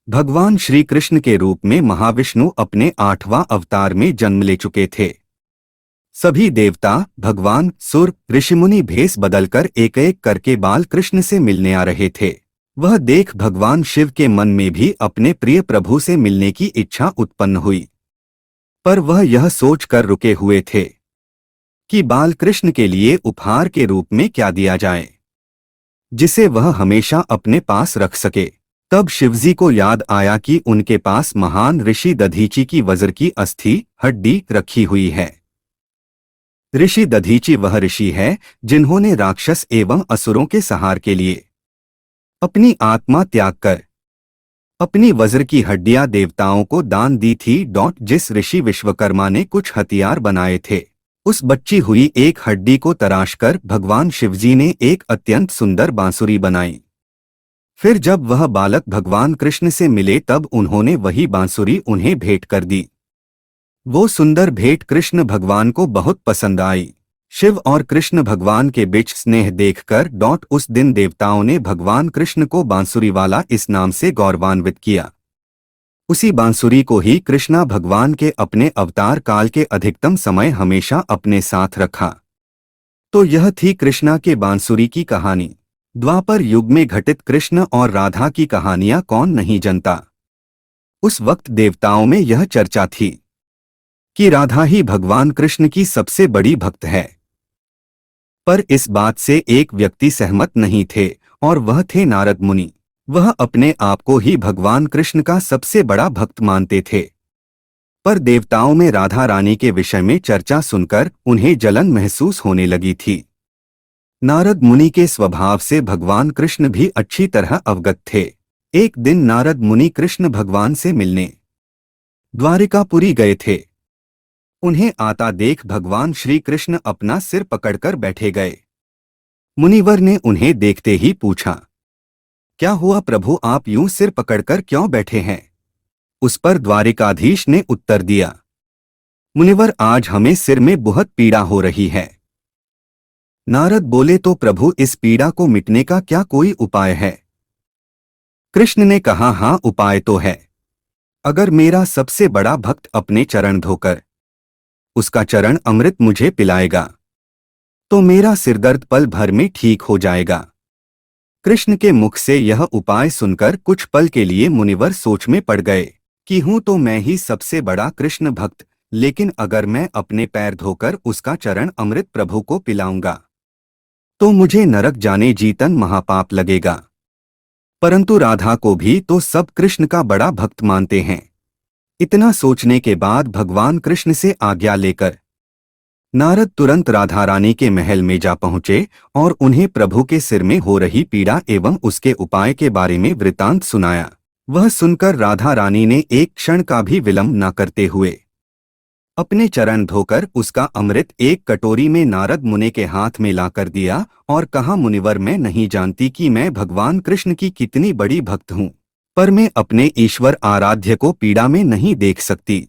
भगवान श्री कृष्ण के रूप में महाविष्णु अपने 8वां अवतार में जन्म ले चुके थे। सभी देवता, भगवान, सुर, ऋषिमुनि भेष बदलकर एक एक करके बाल कृष्ण से मिलने आ रहे थे। वह देख भगवान शिव के मन में भी अपने प्रिय प्रभु से मिलने की इच्छा उत्पन्न हुई, पर वह यह सोचकर रुके हुए थे कि बाल कृष्ण के लिए उपहार के रूप में क्या दिया जाए जिसे वह हमेशा अपने पास रख सके। तब शिवजी को याद आया कि उनके पास महान ऋषि दधीची की वज्र की अस्थि हड्डी रखी हुई है। ऋषि दधीची वह ऋषि है जिन्होंने राक्षस एवं असुरों के संहार के लिए अपनी आत्मा त्याग कर अपनी वज्र की हड्डियां देवताओं को दान दी थी। जिस ऋषि विश्वकर्मा ने कुछ हथियार बनाए थे, उस बची हुई एक हड्डी को तराशकर भगवान शिवजी ने एक अत्यंत सुंदर बांसुरी बनाई। फिर जब वह बालक भगवान कृष्ण से मिले तब उन्होंने वही बांसुरी उन्हें भेंट कर दी। वो सुंदर भेंट कृष्ण भगवान को बहुत पसंद आई। शिव और कृष्ण भगवान के बीच स्नेह देखकर उस दिन देवताओं ने भगवान कृष्ण को बांसुरी वाला इस नाम से गौरवान्वित किया। उसी बांसुरी को ही कृष्णा भगवान के अपने अवतार काल के अधिकतम समय हमेशा अपने साथ रखा। तो यह थी कृष्णा के बांसुरी की कहानी। द्वापर युग में घटित कृष्ण और राधा की कहानियां कौन नहीं जानता। उस वक्त देवताओं में यह चर्चा थी कि राधा ही भगवान कृष्ण की सबसे बड़ी भक्त है। पर इस बात से एक व्यक्ति सहमत नहीं थे और वह थे नारद मुनि। वह अपने आप को ही भगवान कृष्ण का सबसे बड़ा भक्त मानते थे, पर देवताओं में राधा रानी के विषय में चर्चा सुनकर उन्हें जलन महसूस होने लगी थी। नारद मुनि के स्वभाव से भगवान कृष्ण भी अच्छी तरह अवगत थे। एक दिन नारद मुनि कृष्ण भगवान से मिलने द्वारिकापुरी गए थे। उन्हें आता देख भगवान श्री कृष्ण अपना सिर पकड़कर बैठे गए। मुनिवर ने उन्हें देखते ही पूछा, क्या हुआ प्रभु, आप यूं सिर पकड़कर क्यों बैठे हैं? उस पर द्वारिकाधीश ने उत्तर दिया, मुनिवर आज हमें सिर में बहुत पीड़ा हो रही है। नारद बोले, तो प्रभु इस पीड़ा को मिटने का क्या कोई उपाय है? कृष्ण ने कहा, हाँ उपाय तो है। अगर मेरा सबसे बड़ा भक्त अपने चरण धोकर उसका चरण अमृत मुझे पिलाएगा तो मेरा सिरदर्द पल भर में ठीक हो जाएगा। कृष्ण के मुख से यह उपाय सुनकर कुछ पल के लिए मुनिवर सोच में पड़ गए कि हूं तो मैं ही सबसे बड़ा कृष्ण भक्त, लेकिन अगर मैं अपने पैर धोकर उसका चरण अमृत प्रभु को पिलाऊंगा तो मुझे नरक जाने जीतन महापाप लगेगा। परंतु राधा को भी तो सब कृष्ण का बड़ा भक्त मानते हैं। इतना सोचने के बाद भगवान कृष्ण से आज्ञा लेकर नारद तुरंत राधा रानी के महल में जा पहुंचे और उन्हें प्रभु के सिर में हो रही पीड़ा एवं उसके उपाय के बारे में वृतांत सुनाया। वह सुनकर राधा रानी ने एक क्षण का भी विलंब न करते हुए अपने चरण धोकर उसका अमृत एक कटोरी में नारद मुनि के हाथ में लाकर दिया और कहा, मुनिवर मैं नहीं जानती कि मैं भगवान कृष्ण की कितनी बड़ी भक्त हूँ, पर मैं अपने ईश्वर आराध्य को पीड़ा में नहीं देख सकती।